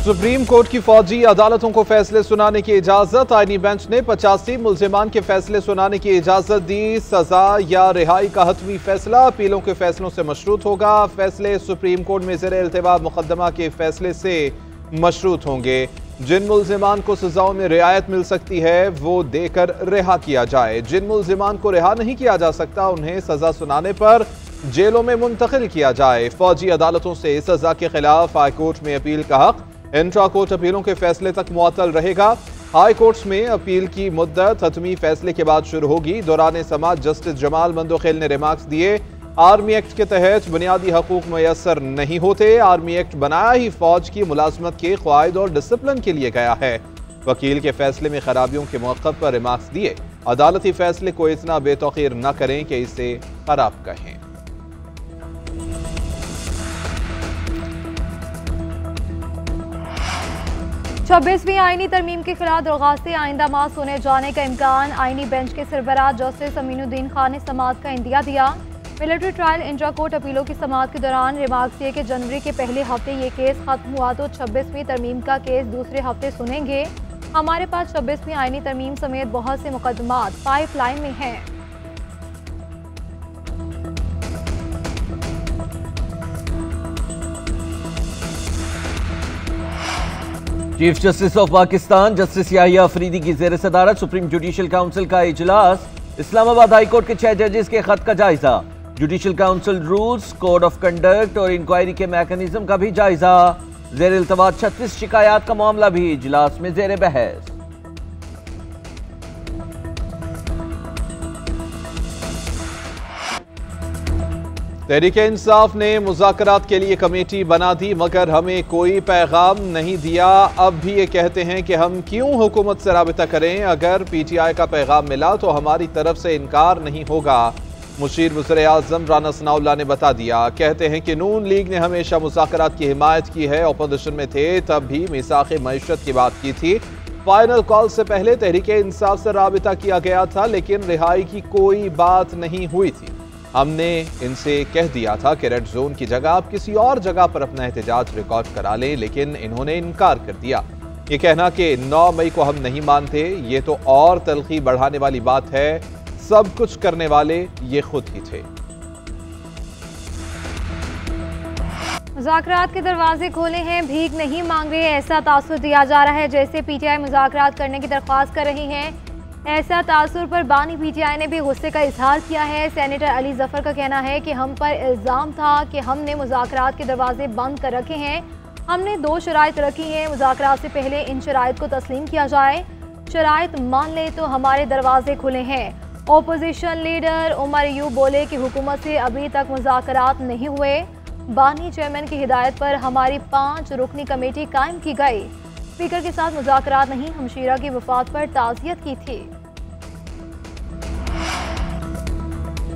Supreme court की फौजी अदालतों को फैसले सुनाने की इजाजत। आईनी बेंच ने 85 मुल्जिमान के फैसले सुनाने की इजाजत दी। सजा या रिहाई का हतमी फैसला अपीलों के फैसलों से मशरूत होगा। फैसले सुप्रीम कोर्ट में ज़ेर इल्तिवा मुकदमा के फैसले से मशरूत होंगे। जिन मुल्जिमान को सजाओं में रियायत मिल सकती है वो देकर रिहा किया जाए। जिन मुल्जिमान को रिहा नहीं किया जा सकता उन्हें सजा सुनाने पर जेलों में मुंतकिल किया जाए। फौजी अदालतों से सजा के खिलाफ हाई कोर्ट में अपील का हक इंट्रा कोर्ट अपीलों के फैसले तक मुअत्तल रहेगा। हाई कोर्ट्स में अपील की मुद्दत हतमी फैसले के बाद शुरू होगी। दौरान समाअत जस्टिस जमाल मंदोखेल ने रिमार्क्स दिए, आर्मी एक्ट के तहत बुनियादी हकूक मैसर नहीं होते। आर्मी एक्ट बनाया ही फौज की मुलाजमत के क़वाइद और डिसिप्लिन के लिए गया है। वकील के फैसले में खराबियों के मौक़िफ़ पर रिमार्क्स दिए, अदालती फैसले को इतना बेतौकीर न करें कि इसे खराब कहें। 26वीं आईनी तरमीम के खिलाफ दरख्वास्तें आइंदा माह सुने जाने का इम्कान। आईनी बेंच के सरबराह जस्टिस अमीनुद्दीन खान ने समाअत का इंदिया दिया। मिलिट्री ट्रायल इंट्रा कोर्ट अपीलों की समाअत के दौरान रिमार्क्स दिए कि जनवरी के पहले हफ्ते ये केस खत्म हुआ तो 26वीं तरमीम का केस दूसरे हफ्ते सुनेंगे। हमारे पास 26वीं आईनी तरमीम समेत बहुत से मुकदमात पाइपलाइन में हैं। Chief justice of Pakistan justice Yahya Afridi की ज़ेर सदारत सुप्रीम जुडिशल काउंसिल का इजलास। इस्लामाबाद हाई कोर्ट के 6 जजेस के खत का जायजा। Judicial council rules, code of conduct और इंक्वायरी के मैकेनिज्म का भी जायजा। ज़ेर इल्तवा 36 शिकायत का मामला भी इजलास में ज़ेर बहस। तहरीक इंसाफ ने मुज़ाकरात के लिए कमेटी बना दी मगर हमें कोई पैगाम नहीं दिया। अब भी ये कहते हैं कि हम क्यों हुकूमत से राबिता करें। अगर PTI का पैगाम मिला तो हमारी तरफ से इनकार नहीं होगा। मुशीर वज़ीर-ए-आज़म राना सनाउल्लाह ने बता दिया। कहते हैं कि नून लीग ने हमेशा मुज़ाकरात की हिमायत की है। अपोजिशन में थे तब भी मीसाक़े मईशत की बात की थी। फाइनल कॉल से पहले तहरीक इंसाफ से राबिता किया गया था लेकिन रिहाई की कोई बात नहीं हुई थी। हमने इनसे कह दिया था कि रेड जोन की जगह आप किसी और जगह पर अपना एहतजाज रिकॉर्ड करा लें, लेकिन इन्होंने इनकार कर दिया। ये कहना कि 9 मई को हम नहीं मानते ये तो और तलखी बढ़ाने वाली बात है। सब कुछ करने वाले ये खुद ही थे। मुज़ाकरात के दरवाजे खोले हैं, भीख नहीं मांग रहे, ऐसा तासुर दिया जा रहा है जैसे PTI मुज़ाकरात करने की दरख्वास्त कर रही है। ऐसा तासुर पर बानी PTI ने भी गुस्से का इजहार किया है। सेनेटर अली जफर का कहना है कि हम पर इल्ज़ाम था कि हमने मुज़ाकरात के दरवाजे बंद कर रखे हैं। हमने 2 शराइत रखी हैं, मुज़ाकरात से पहले इन शराइत को तस्लीम किया जाए। शराइत मान ले तो हमारे दरवाजे खुले हैं। ओपोजिशन लीडर उमर यूब बोले कि हुकूमत से अभी तक मुज़ाकरात नहीं हुए। बानी चेयरमैन की हिदायत पर हमारी 5 रुकनी कमेटी कायम की गई। स्पीकर के साथ मुज़ाकरात नहीं, हमशीरा की वफात पर ताज़ियत की थी।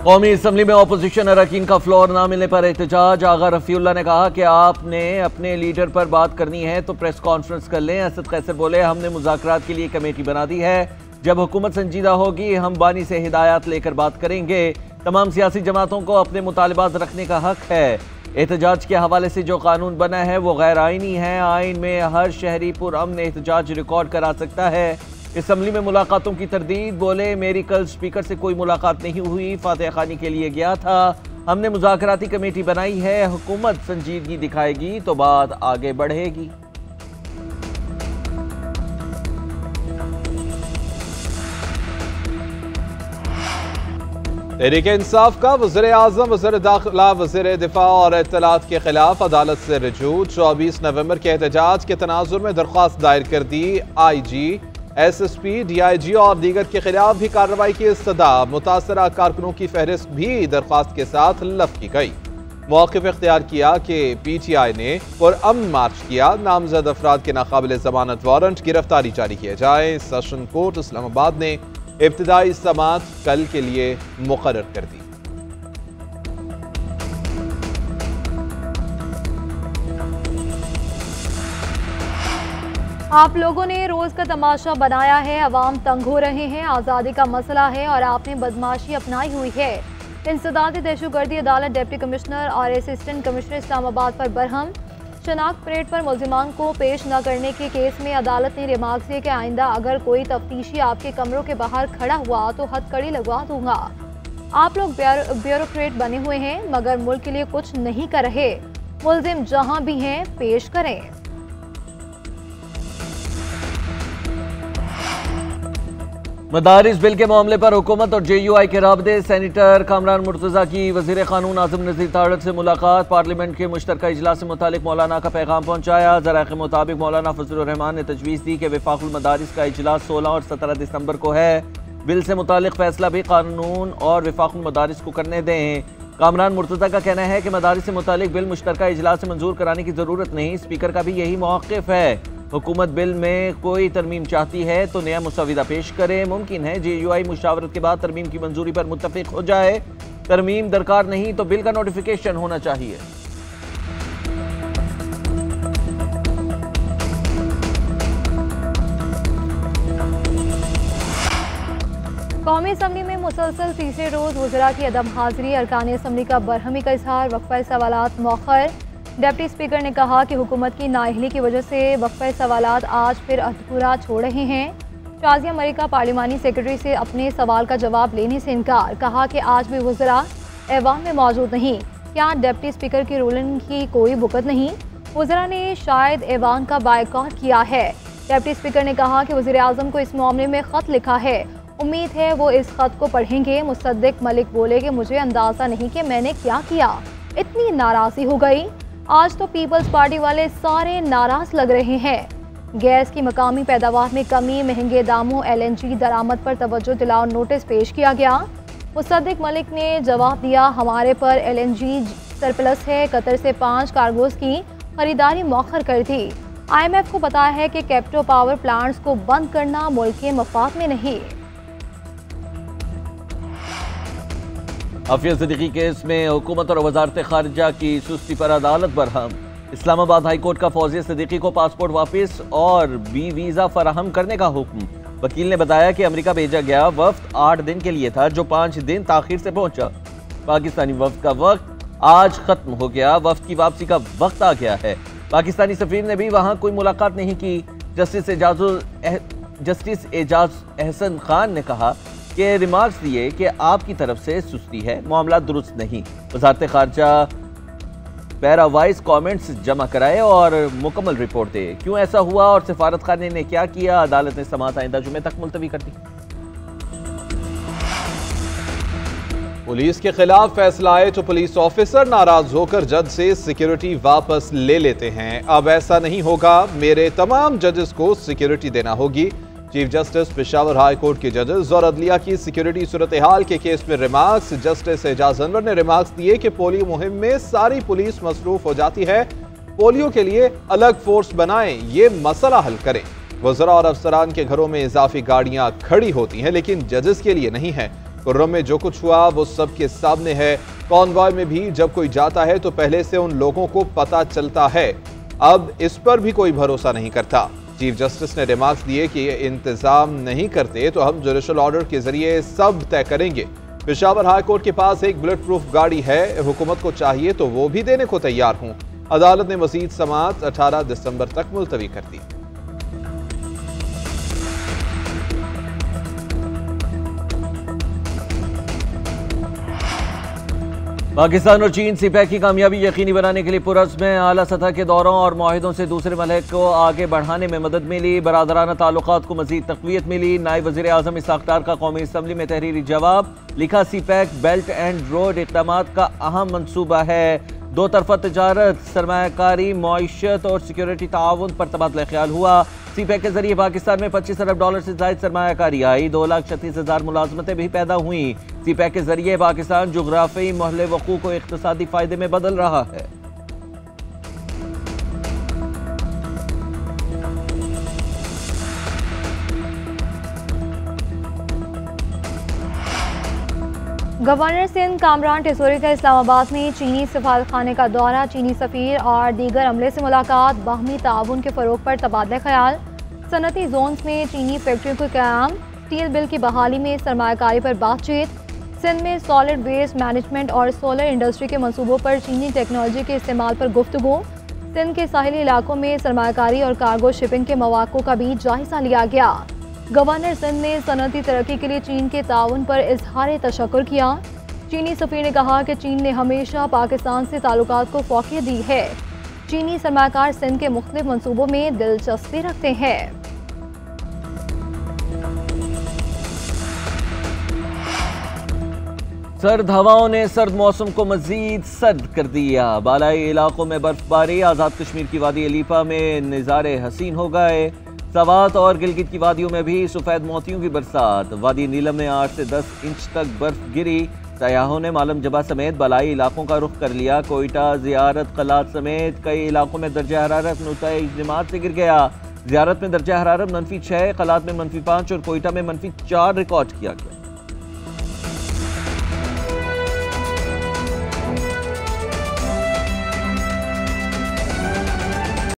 कौमी असम्बली में अपोजिशन अरकान का फ्लोर ना मिलने पर एहतजाज। आगा रफ़ीउल्लाह ने कहा कि आपने अपने लीडर पर बात करनी है तो प्रेस कॉन्फ्रेंस कर लें। असद कैसर बोले, हमने मुज़ाकरात के लिए कमेटी बना दी है, जब हुकूमत संजीदा होगी हम बानी से हिदायत लेकर बात करेंगे। तमाम सियासी जमातों को अपने मुतालिबात रखने का हक है। एहतजाज के हवाले से जो कानून बना है वो गैर आइनी है। आइन में हर शहरी पुरअमन एहतजाज रिकॉर्ड करा सकता है। असम्बली में मुलाकातों की तरदीद। बोले, मेरी कल स्पीकर से कोई मुलाकात नहीं हुई, फातिहा खानी के लिए गया था। हमने मुज़ाकराती कमेटी बनाई है, हुकूमत संजीदगी दिखाएगी तो बात आगे बढ़ेगी। तहरीक इंसाफ का वज़ीर-ए-आज़म, वज़ीर दाखिला, वज़ीर दिफा और इत्तलात के खिलाफ अदालत से रजू। 24 नवंबर के एहतजाज के तनाजुर में दरख्वास्त दायर कर दी। IG, SSP, DIG और दीगर के खिलाफ भी कार्रवाई की इस्तदा। मुतासरा कारकुनों की फहरिस्त भी दरख्वास्त के साथ लफ की गई। मौक़िफ़ इख्तियार किया कि PTI ने पुरअमन मार्च किया। नामजद अफराद के नाकाबिल ज़मानत वारंट गिरफ्तारी जारी किए जाए। सेशन कोर्ट इस्लामाबाद ने इब्तिदाई समाअत कल के लिए मुकर्रर कर दी। आप लोगों ने रोज का तमाशा बनाया है, अवाम तंग हो रहे हैं, आज़ादी का मसला है और आपने बदमाशी अपनाई हुई है। इंसदाद दहशतगर्दी अदालत डिप्टी कमिश्नर और असिस्टेंट कमिश्नर इस्लामाबाद पर बरहम। शनाख्त परेड पर मुल्जिमान को पेश न करने के केस में अदालत ने रिमार्क दिए कि आइंदा अगर कोई तफ्तीशी आपके कमरों के बाहर खड़ा हुआ तो हथकड़ी लगवा दूंगा। आप लोग ब्यूरोक्रेट बने हुए हैं मगर मुल्क के लिए कुछ नहीं कर रहे। मुल्जिम जहां भी हैं पेश करें। मदारिस बिल के मामले पर हुकूमत और JUI के राबते। सेनेटर कामरान मुर्तज़ा की वज़ीर क़ानून आज़म नज़ीर तारड़ से मुलाकात। पार्लियामेंट के मुश्तरका इजलास से मुतालिक मौलाना का पैगाम पहुँचाया। ज़राए के मुताबिक मौलाना फजलुर रहमान ने तजवीज़ दी कि वफ़ाक़ुल मदारिस का इजलास 16 और 17 दिसंबर को है। बिल से मुतालिक फ़ैसला भी कानून और वफ़ाक़ुल मदारिस को करने दें। कामरान मुर्तज़ा का कहना है कि मदारिस से मुतालिक बिल मुश्तरका इजलास से मंजूर कराने की ज़रूरत नहीं। स्पीकर का भी यही मौक़िफ़ है। हुकूमत बिल में कोई तरमीम चाहती है तो नया मुसविदा पेश करे। मुमकिन है JUI मुशावरत के बाद तरमीम की मंजूरी पर मुत्तफ़िक हो जाए। तरमीम दरकार नहीं तो बिल का नोटिफिकेशन होना चाहिए। कौमी असम्बली में मुसलसल तीसरे रोज वज़रा की अदम हाजिरी। अरकान असम्बली का बरहमी का इजहार। वक्फा सवालात मौखर। डिप्टी स्पीकर ने कहा कि हुकूमत की नाअहली की वजह से वक्फा सवालात आज फिर अधूरा छोड़ रहे हैं। शाजिया मलिका पार्लिमानी सेक्रेटरी से अपने सवाल का जवाब लेने से इनकार। कहा कि आज भी वज़रा ऐवान में मौजूद नहीं। क्या डिप्टी स्पीकर की रूलिंग की कोई बुकत नहीं? वज़रा ने शायद ऐवान का बायकॉट किया है। डिप्टी स्पीकर ने कहा कि वज़ीर आज़म को इस मामले में ख़त लिखा है। उम्मीद है वो इस खत को पढ़ेंगे। मुसद्दिक मलिक बोले कि मुझे अंदाज़ा नहीं कि मैंने क्या किया, इतनी नाराज़गी हो गई। आज तो पीपल्स पार्टी वाले सारे नाराज़ लग रहे हैं। गैस की मकामी पैदावार में कमी, महंगे दामों, LNG दरामद पर तवज्जो दिलाओ नोटिस पेश किया गया। मुसद्दिक मलिक ने जवाब दिया, हमारे पर LNG सरप्लस है। कतर से 5 कार्गोज की खरीदारी मौखर कर दी। IMF को पता है कि कैप्टो पावर प्लांट्स को बंद करना मुल्क के मफाद में नहीं। आफिया सिद्दीकी केस में हुकूमत और वजारत खारजा की सुस्ती पर अदालत बरहम। इस्लामाबाद हाई कोर्ट का फौजिया सिद्दीकी को पासपोर्ट वापस और वीज़ा फराहम करने का हुक्म। वकील ने बताया कि अमेरिका भेजा गया वफ्द 8 दिन के लिए था जो 5 दिन ताखिर से पहुंचा। पाकिस्तानी वफ्द का वक्त आज खत्म हो गया। वफ्द की वापसी का वक्त आ गया है। पाकिस्तानी सफीर ने भी वहां कोई मुलाकात नहीं की। जस्टिस एजाज एहसन खान ने कहा कि रिमार्क्स दिए कि आपकी तरफ से सुस्ती है, मामला दुरुस्त नहीं। वजारत खारजा पैरावाइज कमेंट्स जमा कराए और मुकम्मल रिपोर्ट दे। क्यों ऐसा हुआ और सिफारत खाने ने क्या किया? अदालत ने समाअत आइंदा जुमे तक मुलतवी कर दी। पुलिस के खिलाफ फैसला आए तो पुलिस ऑफिसर नाराज होकर जज से सिक्योरिटी वापस ले लेते हैं। अब ऐसा नहीं होगा, मेरे तमाम जजेस को सिक्योरिटी देना होगी। Chief justice Peshawar high court के जजेस और अदलिया की सिक्योरिटी सूरत हाल के केस में रिमार्क्स। जस्टिस एजाज अनवर ने रिमार्क्स दिए कि पोलियो मुहिम में सारी पुलिस मसरूफ हो जाती है। पोलियो के लिए अलग फोर्स बनाएं, ये मसला हल करें। वज़रा और अफसरान के घरों में इजाफी गाड़ियां खड़ी होती हैं लेकिन जजेस के लिए नहीं है। कुर्रम में जो कुछ हुआ वो सबके सामने है। कॉन्वॉय में भी जब कोई जाता है तो पहले से उन लोगों को पता चलता है। अब इस पर भी कोई भरोसा नहीं करता। चीफ जस्टिस ने रिमार्क्स दिए कि ये इंतजाम नहीं करते तो हम जुडिशल ऑर्डर के जरिए सब तय करेंगे। पेशावर हाई कोर्ट के पास एक बुलेट प्रूफ गाड़ी है, हुकूमत को चाहिए तो वो भी देने को तैयार हूं। अदालत ने मजीद समाअत 18 दिसंबर तक मुलतवी कर दी। पाकिस्तान और चीन सीपैक की कामयाबी यकीनी बनाने के लिए पुरस्म में आला सतह के दौरों और मुआहिदों से दूसरे मलक को आगे बढ़ाने में मदद मिली। बरादराना ताल्लुकात को मजीद तक़वियत मिली। नायब वज़ीर आज़म इस्हाक़ डार का कौमी असम्बली में तहरीरी जवाब। लिखा, सीपैक बेल्ट एंड रोड इक़दामात का अहम मनसूबा है। दो तरफा तजारत, सरमायाकारी, मईशत और सिक्योरिटी ताउन पर तबादला ख्याल हुआ। सीपैक के जरिए पाकिस्तान में $25 अरब से ज़ायद सरमायाकारी आई। 2,36,000 मुलाजमतें भी पैदा हुई। सीपैक के जरिए पाकिस्तान जोग्राफी महल वक़ू को इक़्तिसादी फ़ायदे में बदल रहा है। गवर्नर सिंध कामरान टेसोरी का इस्लामाबाद में चीनी सफारत खाने का दौरा। चीनी सफीर और दीगर अमले से मुलाकात। बाहमी ताउन के फ़रोग पर तबादला ख्याल। सनती जोन्स में चीनी फैक्ट्रियों को क़याम। स्टील बिल की बहाली में सरमायाकारी पर बातचीत। सिंध में सॉलिड वेस्ट मैनेजमेंट और सोलर इंडस्ट्री के मंसूबों पर चीनी टेक्नोलॉजी के इस्तेमाल पर गुफ्तगू। सिंध के साहिली इलाकों में सरमाकारी और कार्गो शिपिंग के मौक़ों का भी जायजा लिया गया। गवर्नर सिंध ने सनअती तरक्की के लिए चीन के ताउन पर इजहार तशक्कुर किया। चीनी सफ़ीर ने कहा कि चीन ने हमेशा पाकिस्तान से ताल्लुकात को फ़ौक़ियत दी है। चीनी सरमाकार सिंध के मुख्तलिफ मंसूबों में दिलचस्पी रखते हैं। सर्द हवाओं ने सर्द मौसम को मजीद सर्द कर दिया। बालाई इलाकों में बर्फबारी, आज़ाद कश्मीर की वादी अलीपा में नज़ारे हसीन हो गए। सवात और गिलगित की वादियों में भी सफ़ेद मोतियों की बरसात। वादी नीलम में 8 से 10 इंच तक बर्फ गिरी। सयाहों ने मालम जबा समेत बालाई इलाकों का रुख कर लिया। कोयटा, ज़ियारत, कलात समेत कई इलाकों में दर्जा हरारत नुक्ता इज्तिमात से गिर गया। ज़ियारत में दर्जा हरारत -6, कलात में -5 और कोयटा में -4 रिकॉर्ड किया गया।